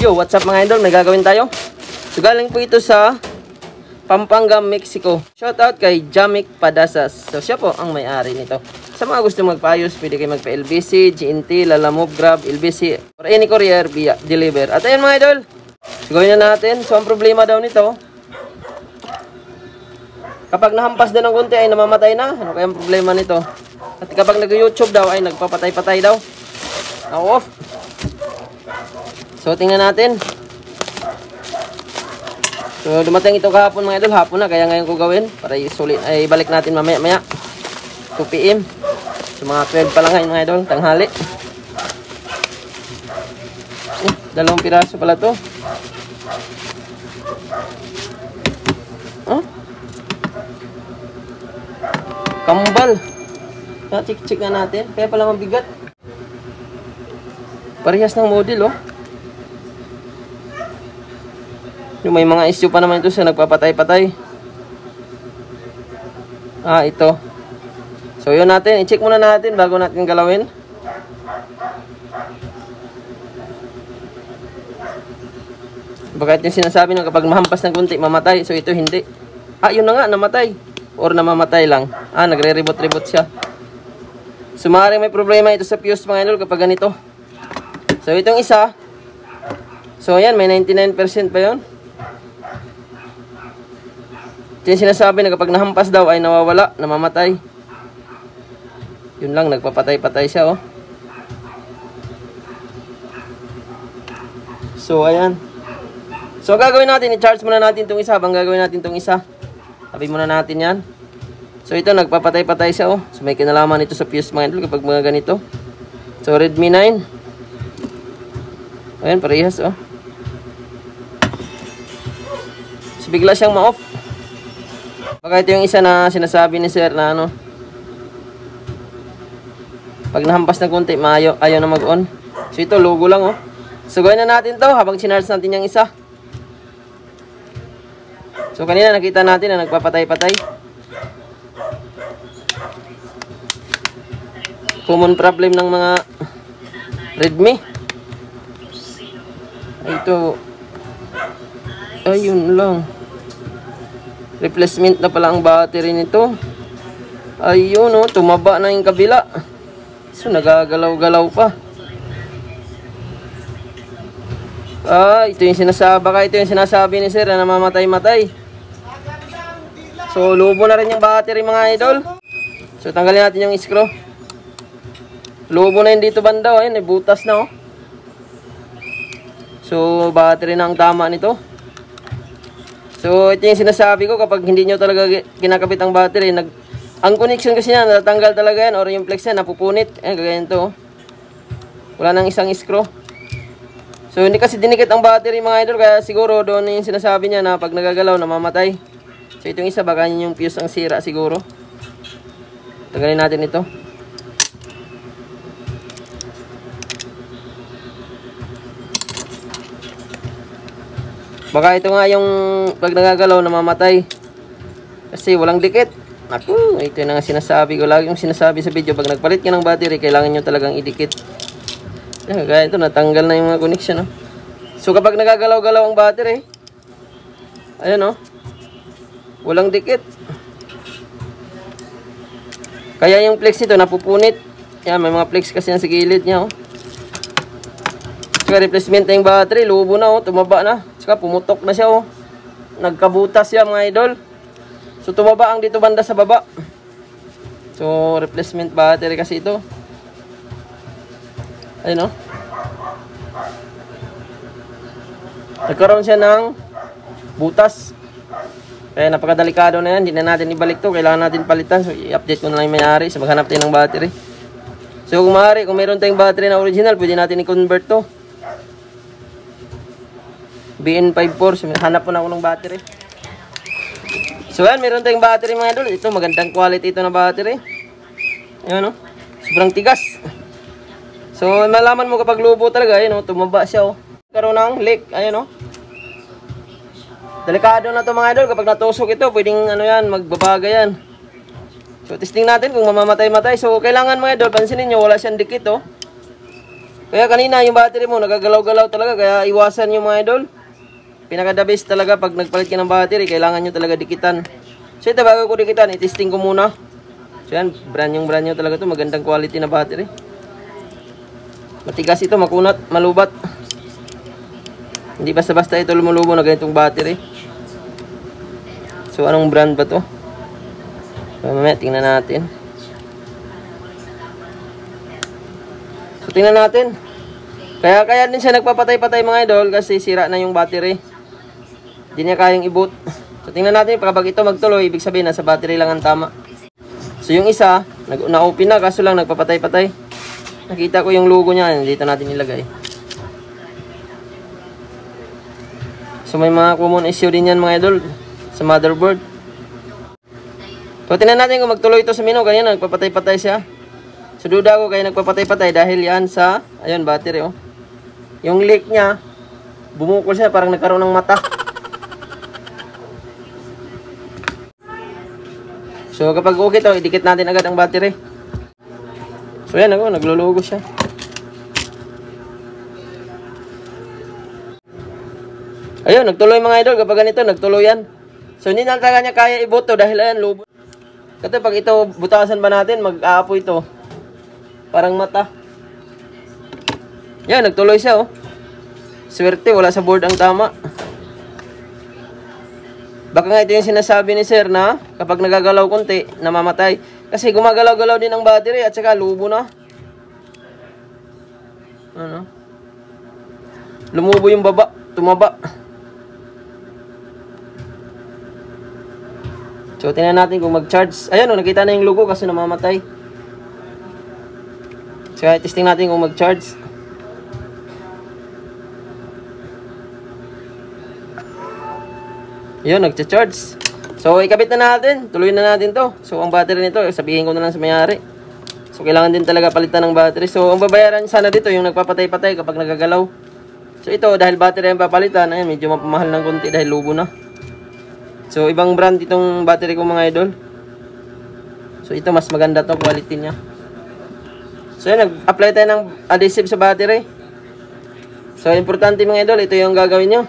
Yo, what's up mga idol? May gagawin tayo. So galing po ito sa Pampanga, Mexico. Shoutout kay Jamik Padasas. So siya po ang may-ari nito. Sa mga gusto magpaayos, pwede kayo magpa-LBC, GNT, Lalamove, Grab, LBC, or any courier via deliver. At ayun mga idol, so gawin na natin. So ang problema daw nito, kapag nahampas na ng konti ay namamatay na. Ano kaya ang problema nito? At kapag nag-YouTube daw ay nagpapatay-patay daw. Now off. So tingnan natin. So dumating ito kahapon mga idol, hapon na, kaya ngayon ko gawin para isulit ay balik natin mamaya-maya 2 PM. So mga 12 pa lang ngayon mga idol, tanghali. Dalawang piraso pala to. Kambal. Check na natin, kaya pala mabigat. Parehas ng model oh. Yung may mga issue pa naman ito sa nagpapatay-patay. Ito. So yun natin, i-check muna natin bago natin galawin. Bakit yung sinasabi na kapag mahampas ng kunti mamatay, so ito hindi. Yun na nga, namatay. Or namamatay lang. Nagre-reboot-reboot siya. So maaaring may problema ito sa fuse mga idol kapag ganito. So itong isa, so yan, may 99% pa yun. Ito yung sinasabi na kapag nahampas daw ay nawawala, namamatay. Yun lang, nagpapatay-patay siya oh. So ayan. So gagawin natin, i-charge muna natin itong isa. Habang gagawin natin itong isa, tabi muna natin yan. So ito, nagpapatay-patay siya oh. So may kinalaman ito sa fuse mga idol kapag mga ganito. So Redmi 9. Ayan, parehas oh. So bigla siyang ma-off. Baka ito yung isa na sinasabi ni sir na ano, pag nahampas ng konti, ayaw na mag-on. So ito, logo lang oh. So gawin na natin to habang sinarge natin yung isa. So kanina nakita natin na nagpapatay-patay. Common problem ng mga Redmi. Ito, ayun lang. Replacement na pala ang battery nito. Ayun oh, tumaba na yung kabila. So nagagalaw-galaw pa. Ito yung sinasabi ni sir na namamatay-matay. So lubo na rin yung battery mga idol. So tanggalin natin yung screw. Lubo na yun dito banda oh. Ayun, butas na oh. So battery na ang tama nito. So ito yung sinasabi ko, kapag hindi nyo talaga kinakabit ang battery, ang connection kasi niya natatanggal talaga yan, or yung flex yan napupunit. Ayan, kagaya nito oh. Wala nang isang screw. So hindi kasi dinikit ang battery mga idol, kaya siguro doon yung sinasabi niya na pag nagagalaw namamatay. So itong isa, baka yung fuse ang sira siguro. Tagalin natin ito. Baka ito nga yung pag nagagalaw namamatay. Kasi walang dikit. Naku, ito yung nga sinasabi ko. Lagi yung sinasabi sa video, pag nagpalit ka ng battery, kailangan nyo talagang idikit. Kaya ito, natanggal na yung mga connection. Oh. So kapag nagagalaw-galaw ang battery, ayan oh, walang dikit. Kaya yung flex nito napupunit. Yan, may mga flex kasi yan sa gilid niya oh. Saka replacement na yung battery, lubo na oh, tumaba na. Saka pumutok na siya oh. Nagkabutas siya mga idol. So tumaba ang dito banda sa baba. So replacement battery kasi ito. Ayun oh. Nagkaroon siya ng butas. Kaya napakadelikado na yan. Hindi na natin ibalik to. Kailangan natin palitan. So i-update ko na lang yung may-ari. So maghanap tayo ng battery. So kung maaari, kung meron tayong battery na original, pwede natin i-convert to. BN54. So hanap po na ako ng battery. So yan, meron tayong battery mga idol. Ito, magandang quality ito na battery. Ayan o. Sobrang tigas. So malaman mo kapag lubo talaga. Ayan o, tumaba siya o. Karoon ng leak. Ayan o. Delikado na to mga idol. Kapag natusok ito, pwedeng ano yan, magbabaga yan. So testing natin kung mamamatay-matay. So kailangan mga idol, pansinin nyo, wala siyang dikit oh. Kaya kanina yung battery mo nagagalaw-galaw talaga, kaya iwasan yung mga idol. Pinaka-the best talaga pag nagpalit ka ng battery, kailangan nyo talaga dikitan. So ito, bago ko dikitan, itesting ko muna. So yan, brand new talaga to, magandang quality na battery. Matigas ito, makunat, malubat. Hindi basta-basta ito lumulubo na ganitong battery. So anong brand ba to? So, mamaya tingnan natin. So tingnan natin. Kaya din siya nagpapatay-patay mga idol kasi sira na yung battery. Hindi niya kayang i-boot. So tingnan natin kapag ito magtuloy, ibig sabihin nasa battery lang ang tama. So yung isa, na-open na kaso lang nagpapatay-patay. Nakita ko yung logo niya, dito natin ilagay. So may mga common issue din yan mga idol sa motherboard. So tingnan natin kung magtuloy ito sa menu. Kanina nagpapatay-patay siya. So duda ko kaya nagpapatay-patay dahil yan sa, ayun, battery oh. Yung leak niya, bumukol siya, parang nagkaroon ng mata. So kapag okay to, idikit natin agad ang battery. So yan ako, naglulugo siya. Ayun, nagtuloy mga idol, kapag ganito, nagtuloy yan. So hindi na talaga niya kaya i-boot to dahil ayan, lubo. Kasi pag ito, butasan ba natin, mag-aapoy ito. Parang mata. Yan, nagtuloy siya oh. Swerte, wala sa board ang tama. Baka nga ito yung sinasabi ni sir na kapag nagagalaw konti, namamatay. Kasi gumagalaw-galaw din ang battery at saka lubo na. Ano? Lumubo yung baba, tumaba. So, tingnan natin kung mag-charge. Ayan o, nakita na yung logo kasi namamatay. So, testing natin kung mag-charge. Yun, nag-charge. So, ikabit na natin. Tuloy na natin to. So, ang battery nito, sabihin ko na lang sa may-ari. So, kailangan din talaga palitan ng battery. So, ang babayaran sana dito, yung nagpapatay-patay kapag nagagalaw. So, ito, dahil battery ang papalitan, ayan, medyo mapamahal ng konti dahil lubo na. So, ibang brand itong battery ko mga idol. So, ito, mas maganda to quality niya. So, yun, nag-apply tayo ng adhesive sa battery. So, importante mga idol, ito yung gagawin nyo.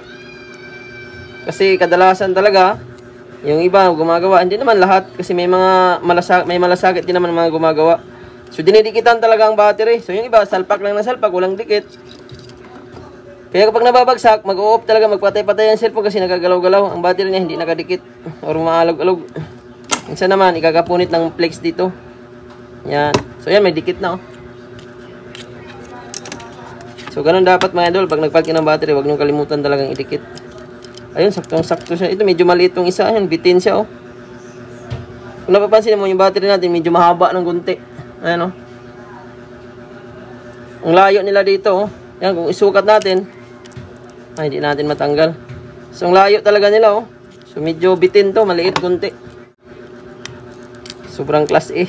Kasi kadalasan talaga, yung iba gumagawa, hindi naman lahat kasi may mga malasakit din naman mga gumagawa. So dinidikitan talaga ang battery. So yung iba salpak lang na salpak, walang dikit. Kaya kapag nababagsak, mag-o-off talaga, magpatay-patay ang cellphone kasi nagagalaw-galaw. Ang battery niya hindi nakadikit or maalog-alog. Minsan naman ikakapunit ng flex dito. Yan. So yan, may dikit na oh. So ganun dapat mga idol, pag nagpalit ng battery, huwag niyong kalimutan talagang idikit. Ayun, saktong-sakto siya. Ito, medyo maliit itong isa. Ayun, bitin siya, oh. Kung napapansin mo, yung battery natin, medyo mahaba ng gunti. Ayan, oh. Ang layo nila dito, oh. Ayan, kung isukat natin, ay, hindi natin matanggal. So, ang layo talaga nila, oh. So, medyo bitin to, maliit gunti. Sobrang class A.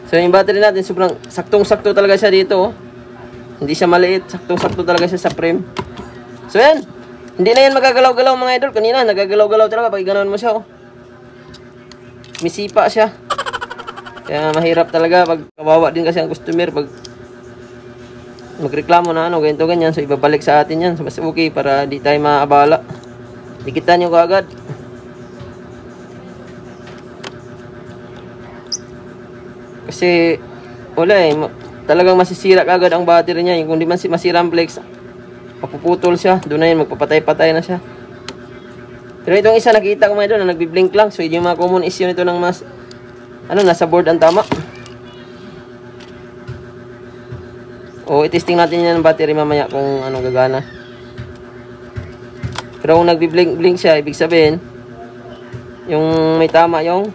So, yung battery natin, sobrang saktong-sakto talaga siya dito, oh. Hindi siya maliit, saktong-sakto talaga siya sa frame. So yan, hindi na yan magagalaw-galaw mga idol. Kanina nagagalaw-galaw talaga pag ganoon mo siya oh. Misipa siya. Kaya mahirap talaga pag kawawa din kasi ang customer pag magreklamo na ano, ganito ganyan. So ibabalik sa atin yan. So mas okay para di tayo maabala. Dikitan nyo kaagad. Kasi wala eh, talagang masisira kaagad ang battery niya. Kung di man masira ang flex, mapuputol siya, doon na yun, magpapatay-patay na siya. Pero itong isa nakita ko mga doon na nagbi-blink lang. So yung mga common issue nito ng mas nasa board ang tama. O itesting natin yan ng battery mamaya kung ano gagana. Pero kung nagbi-blink siya, ibig sabihin yung may tama yung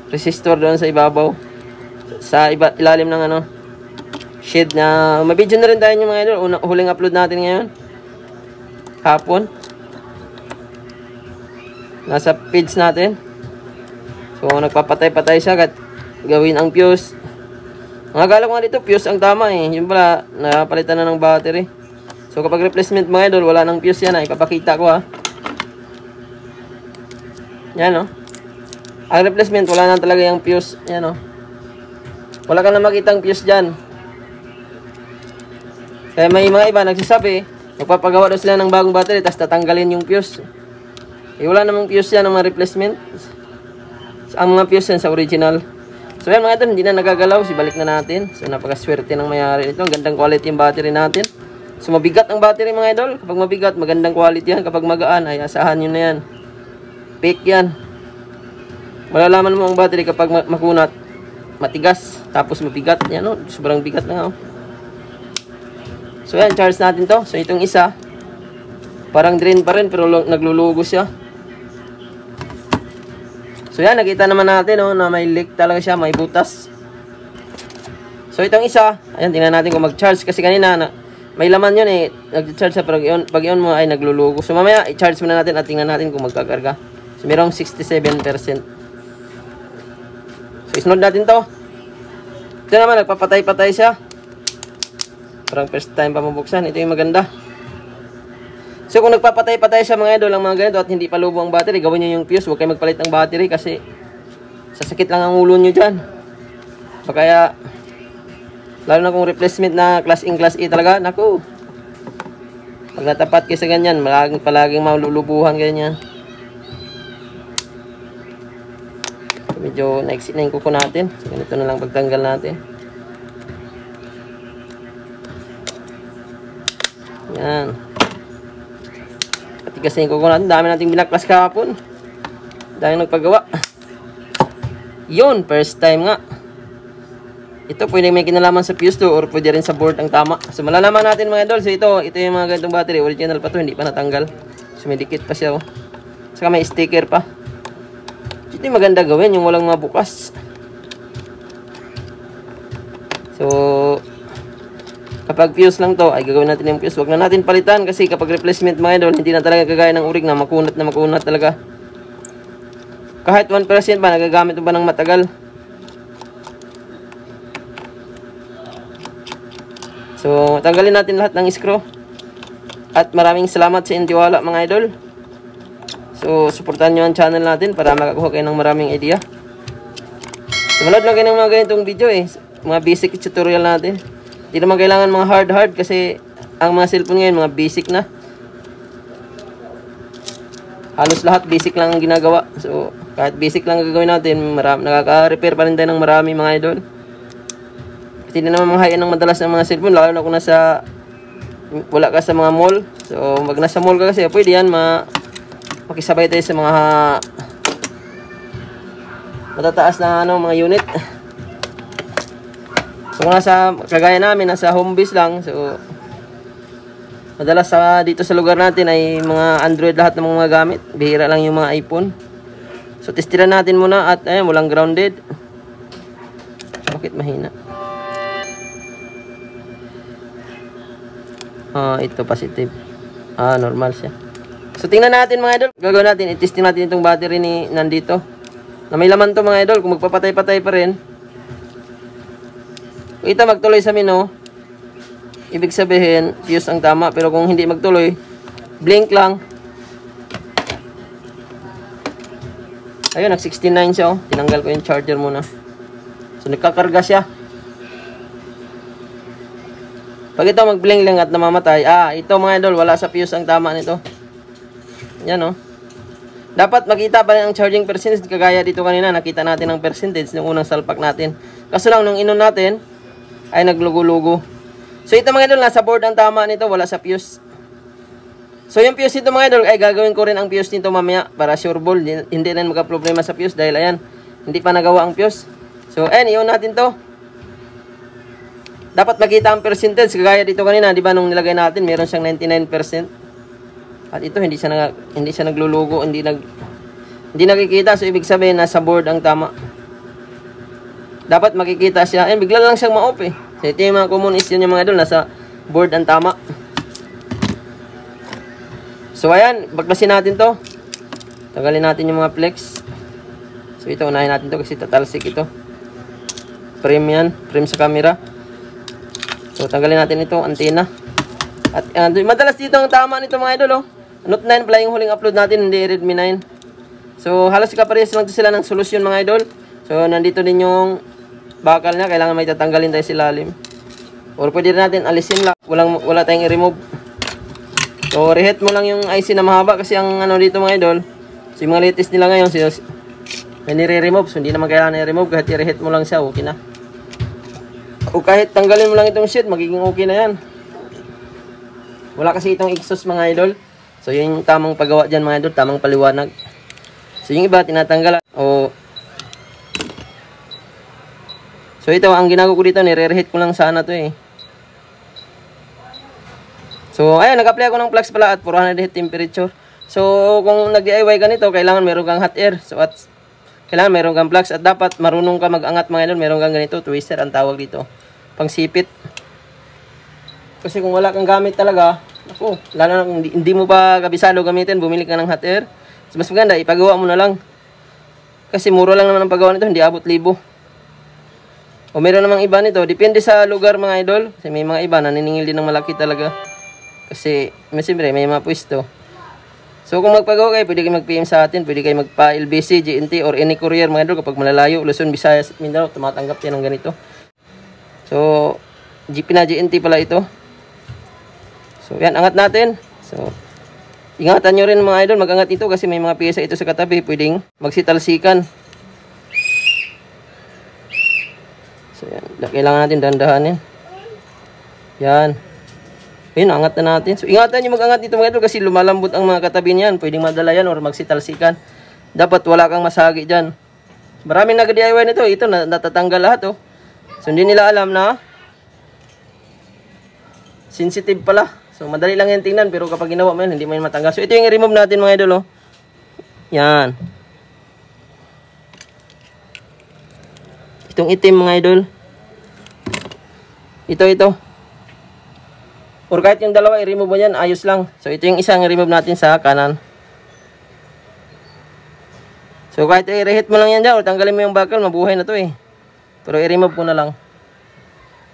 resistor doon sa ibabaw, sa ilalim ng ano shade na may video na rin tayo yung mga idol. Huling upload natin ngayon hapon, nasa page natin. So nagpapatay-patay siya at gawin ang fuse. Ang akala ko nga dito fuse ang tama eh, yung pala napalitan na ng battery. So kapag replacement mga idol, wala nang fuse yan. Ipapakita ko ha. Yan o. Ang replacement wala na talaga yung fuse. Yan o. Wala ka na makitang fuse dyan. Kaya may mga iba nagsasabi, magpapagawa daw sila ng bagong battery, tapos tatanggalin yung fuse. Wala namang fuse yan ng mga replacement. Ang mga fuse yan sa original. So yan mga idol, hindi na nagagalaw. Sibalik na natin. So napakaswerte ng mayari nito. Gandang quality yung battery natin. So mabigat ang battery mga idol. Kapag mabigat, magandang quality yan. Kapag magaan, ay asahan nyo na yan. Fake yan. Malalaman mo ang battery kapag makunat. Matigas. Tapos mabigat. Yan o. Sobrang bigat na nga o. So yan, charge natin to. So itong isa, parang drain pa rin pero naglulugo siya. So yan, nakita naman natin na may leak talaga siya, may butas. So itong isa, ayan, tingnan natin kung mag-charge. Kasi kanina, may laman yun eh. Nag-charge siya pero pag yun mo ay naglulugo. So mamaya, i-charge muna natin at tingnan natin kung magkakarga. So mayroong 67%. So isunod natin to. Ito naman, nagpapatay-patay siya. Parang first time pa mabuksan. Ito yung maganda. So kung nagpapatay-patay siya mga idol, ang mga ganito at hindi pa lubo ang battery, gawin nyo yung fuse. Huwag kayo magpalit ng battery kasi sasakit lang ang ulo nyo dyan. O kaya, lalo na kung replacement na class in class A talaga, naku. Pag natapat kayo sa ganyan, palaging malulubuhan ganyan. So, medyo na-exit na yung kuko natin. So ganito na lang pagtanggal natin. Yan. Kasi yung kuko natin, dami nating binaklas kahapon. Dami nagpagawa. Yun, first time nga. Ito pwede may kinalaman sa fuse to or pwede rin sa board ang tama. So malalaman natin mga idol. So ito yung mga ganitong battery. Original pa to, hindi pa natanggal. So may dikit pa siya. Saka may sticker pa. Ito yung maganda gawin, yung walang mabukas. So kapag fuse lang to, ay gagawin natin yung fuse. Huwag na natin palitan kasi kapag replacement mga idol, hindi na talaga kagaya ng urig na makunat talaga. Kahit 1% ba, nagagamit mo ba ng matagal? So, tanggalin natin lahat ng screw. At maraming salamat sa intiwala mga idol. So, supportan nyo ang channel natin para makakuha kayo ng maraming idea. So, manood lang kayo ng mga ganitong video eh. Mga basic tutorial natin. Hindi naman kailangan mga hard kasi ang mga cellphone ngayon, mga basic na. Halos lahat basic lang ang ginagawa. So, kahit basic lang gagawin natin, nakaka-repair pa rin tayo ng marami mga idol. Kasi hindi naman mga high-end ng madalas ng mga cellphone, lalo na kung wala ka sa mga mall. So, pag nasa mall ka kasi, pwede yan, makisabay tayo sa mga matataas na mga unit. So kung kagaya namin, nasa home base lang. So madalas dito sa lugar natin ay mga Android lahat ng mga gamit. Bihira lang yung mga iPhone. So testiran natin muna at ayan, walang grounded. Bakit mahina? Ito positive. Normal siya. So tingnan natin mga idol. Gagawin natin, i-testing natin itong battery nandito. Na may laman to mga idol. Kung magpapatay-patay pa rin, ito magtuloy sa mino, ibig sabihin fuse ang tama. Pero kung hindi magtuloy, blink lang. Ayun, nag 69 siya. Tinanggal ko yung charger muna. So nagkakarga siya. Pag ito mag-blink lang at namamatay, ito mga idol, wala sa fuse ang tama nito. Yan Dapat makita pa rin ang charging percentage. Kagaya dito kanina, nakita natin ang percentage ng unang salpak natin. Kaso lang, nung inon natin, ay naglugo-lugo. So ito mga idol, nasa board ang tama nito, wala sa fuse. So yung fuse nito mga idol, ay gagawin ko rin ang fuse nito mamaya para sure ball. Hindi rin magka-problema sa fuse dahil ayan, hindi pa nagawa ang fuse. So ayan, iyon natin to. Dapat makita ang percentage. Kagaya dito kanina, di ba nung nilagay natin, meron siyang 99%. At ito, hindi siya naglulugo, hindi nakikita. So ibig sabihin, nasa board ang tama. Dapat makikita siya. Ayan, bigla lang siyang ma-off eh. So ito yung mga common issue niya mga idol, nasa board ang tama. So ayan, baklasin natin to. Tanggalin natin yung mga flex. So ito, unahin natin to kasi tatalsik ito. Frame yan, frame sa camera. So tanggalin natin ito, antena. At madalas dito ang tama nito mga idol Note 9 pala yung huling upload natin, hindi Redmi 9. So halos kaparehas lang sila ng solusyon mga idol. So nandito din yung bakal niya, kailangan may tatanggalin tayo sa ilalim. Or pwede natin alisin lang, wala tayong i-remove. So reheat mo lang yung IC na mahaba kasi ang ano dito mga idol, so yung mga latest nila ngayon may nire-remove, so hindi naman kailangan i-remove, kahit i-reheat mo lang siya, okay na. O kahit tanggalin mo lang itong sheet, magiging okay na yan. Wala kasi itong exhaust mga idol. So yun yung tamang paggawa dyan mga idol, tamang paliwanag. So yung iba tinatanggal. So ito, ang ginagawa ko dito, nire-reheat ko lang sana to eh. So ayun, nag-apply ako ng flux pala at 400 heat temperature. So kung nag-DIY ka nito, kailangan meron kang hot air. So kailangan meron kang flux at dapat marunong ka mag-angat mga idol. Meron kang ganito, twister ang tawag dito. Pang sipit. Kasi kung wala kang gamit talaga, ako, lalo na kung hindi mo pa kabisado gamitin, bumili ka ng hot air. So, mas maganda, ipagawa mo na lang. Kasi mura lang naman ang paggawa nito, hindi abot 1,000. O meron namang iba nito, depende sa lugar mga idol. Kasi may mga iba, naniningil din ng malaki talaga. Kasi, siyempre, may mga pwesto. So, kung magpagawa kayo, pwede kayo mag-PM sa atin, pwede kayo magpa-LBC, GNT, or any courier mga idol. Kapag malalayo, Luzon, Visayas, Mindanao, tumatanggap yan ng ganito. So, GP na GNT pala ito. So, yan, angat natin. So, ingatan nyo rin mga idol, mag-angat ito kasi may mga piyesa ito sa katabi, pwedeng magsitalsikan. So, yan, kailangan natin dandahanin. Yan. Ayun, angat na natin. So, ingatan nyo mag-angat dito mga idol kasi lumalambot ang mga katabi niyan. Pwedeng madala yan or magsitalsikan. Dapat wala kang masagi dyan. Maraming nag-DIY nito. Ito, natatanggal lahat, oh. So, hindi nila alam na sensitive pala. So, madali lang yan tingnan, pero kapag ginawa mo yan, hindi mo yan matanggal. So, ito yung i-remove natin mga idol, oh. Yan. Itong itim mga idol. Ito. Or kahit yung dalawa, i-remove mo yan, ayos lang. So, ito yung isang i-remove natin sa kanan. So, kahit i-reheat mo lang yan dyan, or tanggalin mo yung bakal, mabuhay na to eh. Pero i-remove ko na lang.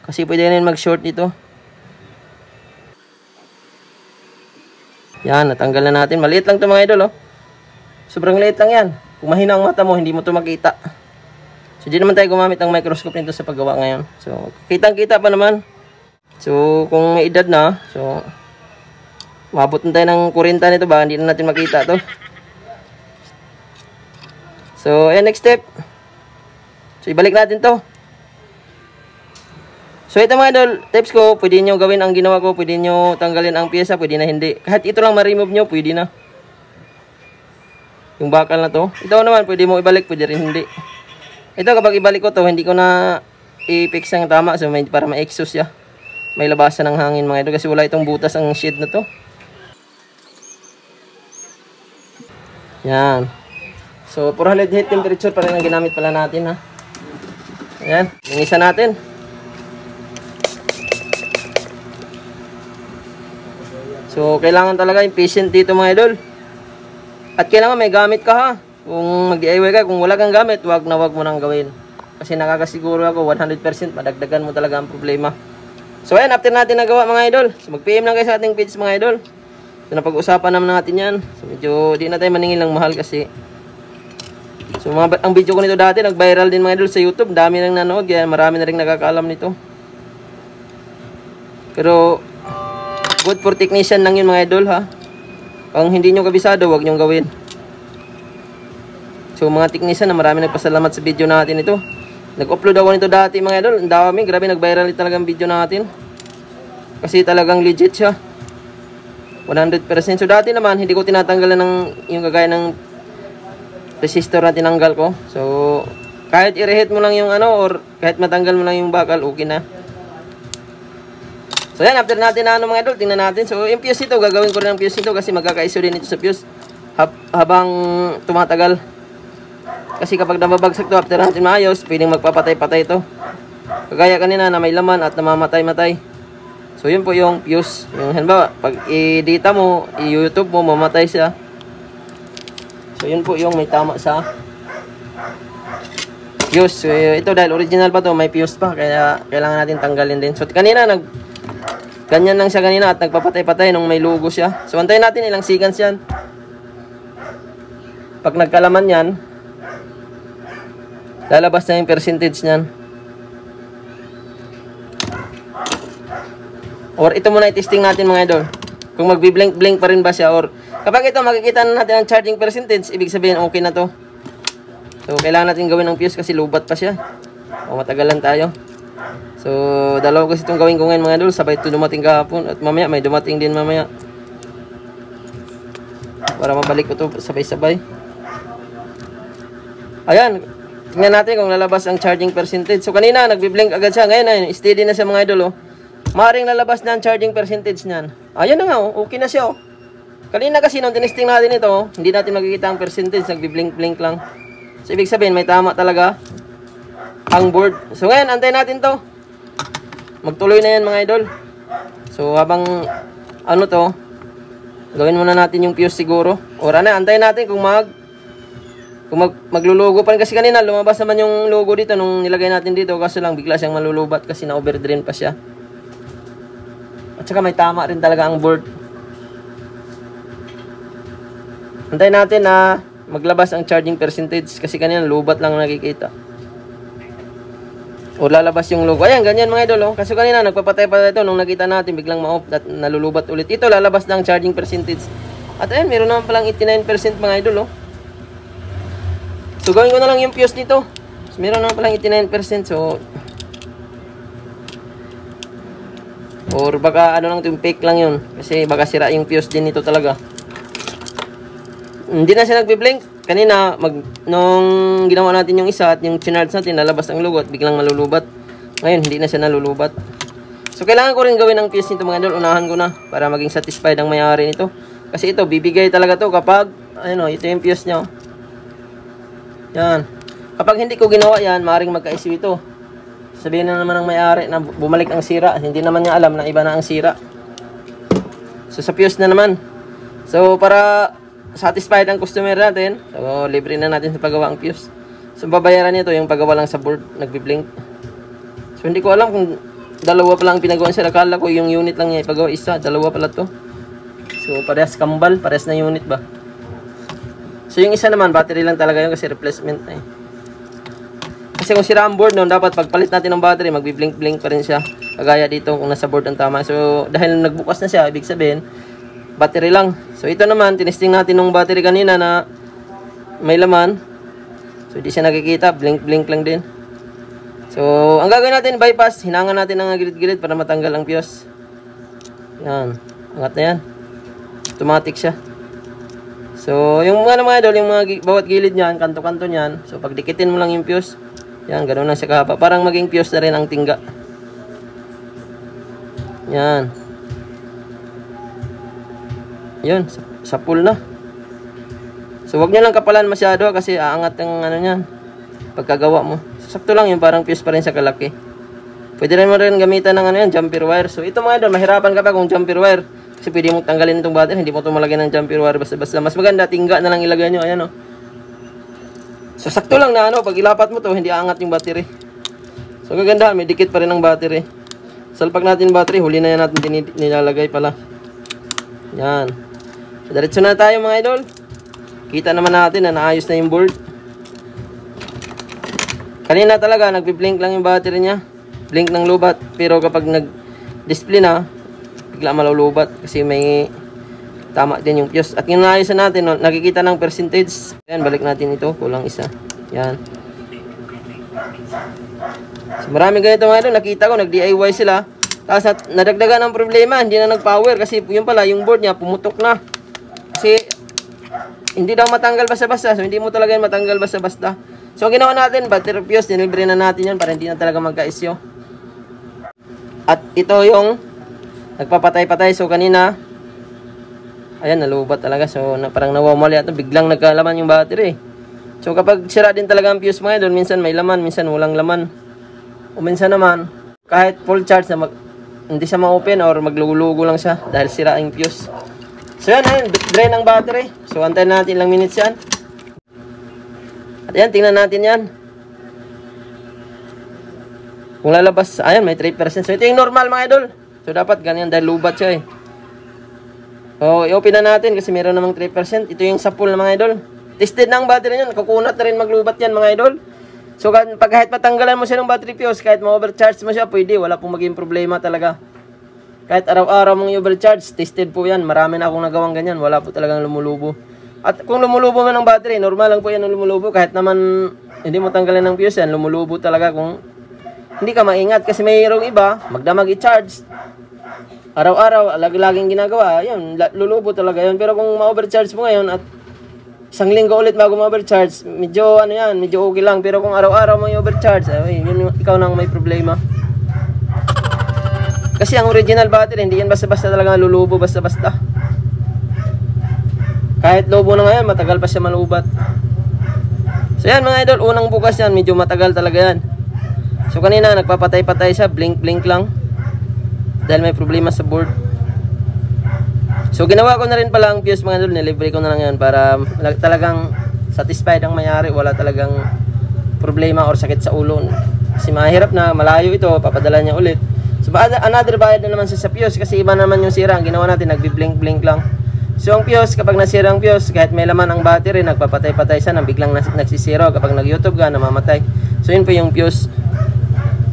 Kasi pwede rin mag-short dito. Yan, natanggal na natin. Maliit lang ito mga idol, oh. Sobrang liit lang yan. Kung mahina ang mata mo, hindi mo ito makita. So, di naman tayo gumamit ng microscope nito sa paggawa ngayon. So, kitang-kita pa naman. So, kung may edad na, so, mabot na tayo ng kurinta nito ba? Hindi na natin makita to. So, ayan, next step. So, ibalik natin to. So ito mga idol, tips ko, pwede nyo gawin ang ginawa ko, pwede nyo tanggalin ang pyesa, pwede na hindi. Kahit ito lang ma-remove nyo, pwede na. Yung bakal na to. Ito naman, pwede mo ibalik, pwede rin hindi. Ito kapag ibalik ko to, hindi ko na i-fix ang tama, so para ma-exhaust siya. May labasan ng hangin mga idol, kasi wala itong butas ang shade na to. Yan. So 400 heat temperature pa rin ang ginamit pala natin ha. Ayan, linisan natin. So, kailangan talaga yung patient dito mga idol. At kailangan may gamit ka ha. Kung mag-DIY ka, kung wala kang gamit, wag mo nang gawin. Kasi nakakasiguro ako, 100% madagdagan mo talaga ang problema. So, ayan, after natin nagawa mga idol. So, mag-PM lang kayo sa ating page mga idol. So, napag-usapan naman natin yan. So, medyo di na tayo maningil ng mahal kasi. So, ang video ko nito dati, nag-viral din mga idol sa YouTube. Dami nang nanood, kaya marami na rin nakakaalam nito. Pero, good for technician lang yun mga idol ha. Kung hindi nyo kabisado, huwag nyo gawin. So mga technician na marami nagpasalamat sa video natin ito. Nag-upload ako nito dati mga idol. Ang dami, grabe nag-viral talagang video natin. Kasi talagang legit siya. 100%. So dati naman, hindi ko tinatanggalan ng yung kagaya ng resistor na tinanggal ko. So kahit i-reheat mo lang yung ano or kahit matanggal mo lang yung bakal, okay na. So yan, after natin na mga idol, tingnan natin. So yung fuse ito, gagawin ko rin ang fuse ito kasi magkakaiso din ito sa fuse habang tumatagal. Kasi kapag nababagsak to, after natin maayos, pwedeng magpapatay-patay ito. Kagaya kanina na may laman at namamatay-matay. So yun po yung fuse. Yung halimbawa, pag i-data mo, i-YouTube mo, mamatay siya. So yun po yung may tama sa fuse. So ito dahil original pa to, may fuse pa. Kaya kailangan natin tanggalin din. So kanina ganyan lang siya kanina at nagpapatay-patay nung may logo siya. So antayin natin ilang seconds yan. Pag nagkalaman yan, lalabas na yung percentage niyan. Or ito muna i-testing natin mga idol. Kung magbi-blink-blink pa rin ba siya, or kapag ito makikita na natin ang charging percentage, ibig sabihin okay na to. So kailangan natin gawin ng fuse kasi lubat pa siya. O matagalan tayo. So dalawa kasi itong gawin ko ngayon mga idol, sabay ito dumating kahapon at mamaya may dumating din mamaya. Para mabalik ko to sabay-sabay. Ayan, tingnan natin kung lalabas ang charging percentage. So kanina nagbi-blink agad siya, ngayon ay steady na siya mga idol oh. Maaring lalabas na ang charging percentage niyan. Ayan na nga, oh. Okay na siya. Oh. Kanina kasi nung tinesting natin ito, oh, hindi natin makikita ang percentage. Nagbi-blink-blink lang. So, ibig sabihin, may tama talaga ang board. So, ngayon, antayin natin to. Magtuloy na yan mga idol. So, habang ano to, gawin muna natin yung fuse siguro. O, antayin natin kung maglulugo pa rin. Kasi kanina, lumabas naman yung logo dito nung nilagay natin dito. Kaso lang, bigla siyang malulubat kasi na-overdrain pa siya. At saka may tama rin talaga ang board. Antayin natin na maglabas ang charging percentage kasi kanina lubat lang nakikita. O lalabas yung logo. Ayan, ganyan mga idol. Oh. Kasi kanina nagpapatay pa ito nung nakita natin biglang ma-off at nalulubat ulit. Ito lalabas na ang charging percentage. At ayan, meron naman palang 89% mga idol. Oh. So gawin ko na lang yung fuse nito. So, meron naman palang 89%. So or baka ano lang ito, yung fake lang yun. Kasi baka sira yung fuse din nito talaga. Hindi na siya nagbi-blink. Kanina, nung ginawa natin yung isa at yung chinarge natin, lalabas ang logo at biglang malulubat. Ngayon, hindi na siya nalulubat. So, kailangan ko rin gawin ang fuse nito mga idol. Unahan ko na para maging satisfied ang may-ari nito. Kasi ito, bibigay talaga to kapag, ano, ito yung fuse niya. Yan. Kapag hindi ko ginawa yan, maaaring magka-issue ito. Sabihin na naman ng may-ari na bumalik ang sira. Hindi naman niya alam na iba na ang sira. So, sa fuse na naman. So, para satisfied ang customer natin, so, libre na natin sa paggawa ang fuse. So, babayaran nito yung paggawa lang sa board, nagbi-blink. So, hindi ko alam kung dalawa pa lang pinagawa siya. Akala ko yung unit lang niya ipagawa isa. Dalawa pala to. So, parehas kambal. Parehas na unit ba? So, yung isa naman, battery lang talaga yun kasi replacement na eh. Kasi kung sira ang board noon, dapat pagpalit natin ng battery, magbi-blink-blink pa rin siya. Kagaya dito kung nasa board ang tama. So, dahil nagbukas na siya, ibig sabihin, battery lang. So, ito naman, tinesting natin ng battery kanina na may laman. So, hindi siya nakikita. Blink-blink lang din. So, ang gagawin natin, bypass. Hinangan natin ng gilid-gilid para matanggal ang fuse. Yan. Angat na yan. Automatic siya. So, yung mga idol, yung mga bawat gilid niyan, kanto-kanto niyan. So, pag dikitin mo lang yung fuse, yan, ganoon lang siya kahaba. Parang maging fuse na rin ang tingga. Yan. Yun, sa pool na. So, wag nyo lang kapalan masyado kasi aangat ang ano niyan. Pagkagawa mo. Sakto lang yung parang fuse pa rin sa kalaki. Pwede rin mo rin gamitan ng ano yan, jumper wire. So, ito mga idol, mahirapan ka pa kung jumper wire. Kasi pwede mong tanggalin itong battery, hindi mo ito malagyan ng jumper wire basta-basta. Mas maganda, tingga na lang ilagay nyo. Ayan o. So, sakto lang na ano, pag ilapat mo to, hindi aangat yung battery. So, kagandahan, may dikit pa rin ang battery. Salpak natin battery, huli na yan natin nilalagay pala. Yan. So, diretso na tayo mga idol. Kita naman natin na naayos na yung board. Kanina talaga, nagpi-blink lang yung battery niya. Blink ng lubat. Pero kapag nag-display na, bigla malulubat kasi may tama din yung fuse. At yung naayos na natin, no, nakikita ng percentage. Ayan, balik natin ito. Kulang isa. Yan. So, maraming ganito mga idol. Nakita ko, nag-DIY sila. Tapos nadagdagan ang problema. Hindi na nag-power. Kasi yun pala, yung board niya, pumutok na. Kasi, hindi daw matanggal basta-basta. So, hindi mo talaga yung matanggal basta-basta. So, ang ginawa natin, battery fuse, dinibre na natin yan para hindi na talaga magka-issue. At ito yung nagpapatay-patay. So, kanina, ayan, nalubat talaga. So, parang nawawala ito. Biglang nagkalaman yung battery. So, kapag sira din talaga ang fuse mga idol, minsan may laman, minsan walang laman. O minsan naman, kahit full charge na hindi siya ma-open or maglulugo lang siya dahil sira ang fuse. So, yan, ayan, drain ang battery. So, antayin natin ilang minutes yan. At yan, tingnan natin yan. Kung lalabas, ayan, may 3%. So, ito yung normal mga idol. So, dapat ganyan dahil lubat siya eh. So, i-open na natin kasi meron namang 3%. Ito yung sa pool na mga idol. Tested na ang battery niyan. Kukunat na rin maglubat yan mga idol. So, pag kahit matanggalan mo siya ng battery fuse, kahit ma-overcharge mo siya, pwede. Wala pong maging problema talaga. Kahit araw-araw mong i-overcharge, tested po yan. Marami na akong nagawang ganyan. Wala po talagang lumulubo. At kung lumulubo man ang battery, normal lang po yan ang lumulubo. Kahit naman hindi mo tanggalin ng fuse yan, lumulubo talaga kung hindi ka maingat. Kasi mayroong iba, magdamag i-charge. Araw-araw, laging ginagawa, yun, lulubo talaga yun. Pero kung ma-overcharge mo ngayon at isang linggo ulit bago ma-overcharge, medyo ano yan, medyo okay lang. Pero kung araw-araw mo i-overcharge, yun, ikaw nang may problema. Kasi ang original battery, hindi yan basta-basta talaga lulubo, basta-basta. Kahit lobo na ngayon, matagal pa siya malubat. So yan mga idol, unang bukas yan, medyo matagal talaga yan. So kanina, nagpapatay-patay siya, blink-blink lang. Dahil may problema sa board. So ginawa ko na rin pala ang fuse mga idol, nilibre ko na lang yan para talagang satisfied ang mayari, wala talagang problema or sakit sa ulo. Kasi mahirap na, malayo ito, papadala niya ulit. So another bayad na naman sa fuse kasi iba naman yung sira. Ang ginawa natin, nagbi-blink-blink lang. So ang fuse, kapag nasira ang fuse, kahit may laman ang battery, nagpapatay-patay siya, biglang nagsisiro. Kapag nag-YouTube ka, namamatay. So yun po yung fuse.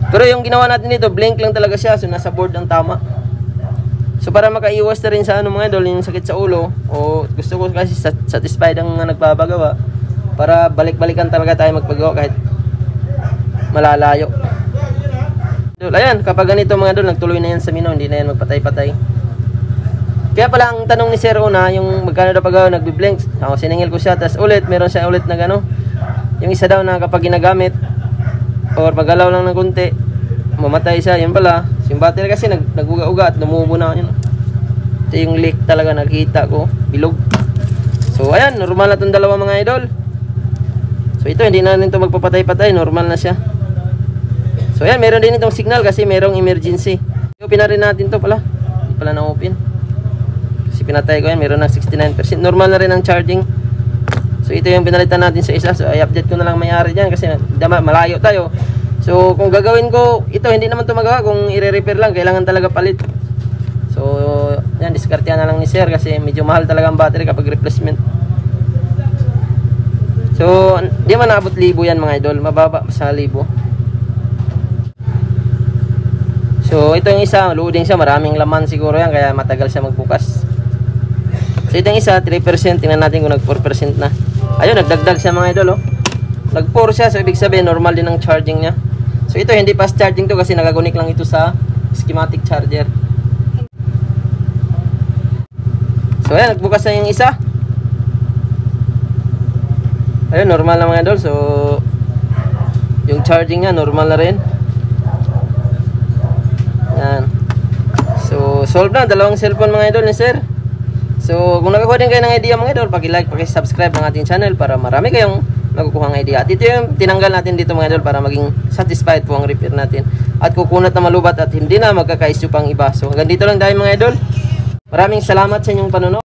Pero yung ginawa natin dito, blink lang talaga siya. So nasa board ang tama. So para makaiwas na rin sa ano mga idol, yung sakit sa ulo, o gusto ko kasi satisfied ang nagpapagawa, para balik-balikan talaga tayo magpagawa kahit malalayo. Ayan, kapag ganito mga idol, nagtuloy na yan sa mino, hindi na yan magpatay-patay. Kaya pala ang tanong ni Sir una, yung magkano daw pag nagbi-blink, siningil ko siya, tapos ulit, meron siya ulit na gano. Yung isa daw na kapag ginagamit, or magalaw lang ng kunti, mamatay siya, yun pala. Yung battery kasi nag-uga-uga at lumubo na yun. Ito yung leak talaga, nakita ko, bilog. So ayan, normal na itong dalawa mga idol. So ito, hindi na rin ito magpapatay-patay, normal na siya. So ayan, meron din itong signal kasi merong emergency. I-open na rin natin to pala. Hindi pala na-open. Kasi pinatay ko yan, meron ng 69%. Normal na rin ang charging. So ito yung pinalitan natin sa isa. So i-update ko na lang may-ari dyan kasi malayo tayo. So kung gagawin ko, ito hindi naman ito magawa. Kung i-repair lang, kailangan talaga palit. So yan, diskartehan na lang ni Sir kasi medyo mahal talaga ang battery kapag replacement. So di man naabot 1,000 yan mga idol. Mababa sa 1,000. So ito yung isa, loading siya, maraming laman siguro yan kaya matagal siya magbukas. So ito yung isa, 3%, tingnan natin kung nag 4% na. Ayun, nagdagdag siya mga idol, oh. Nag 4 siya, so ibig sabihin normal din ang charging niya. So ito hindi fast charging to kasi nagagunik lang ito sa schematic charger. So ayan, nagbukas na yung isa. Ayun, normal na mga idol. So yung charging niya normal na rin. Yan. So solve na, dalawang cellphone mga idol ni Sir. So kung nakakuha din kayo ng idea mga idol, paki-like, paki-subscribe ng ating channel para marami kayong makukuha ng idea. At ito yung tinanggal natin dito mga idol para maging satisfied po ang repair natin. At kukunat na malubat at hindi na magkaka-issue pang iba. So hanggang dito lang tayo mga idol. Maraming salamat sa inyong panonood.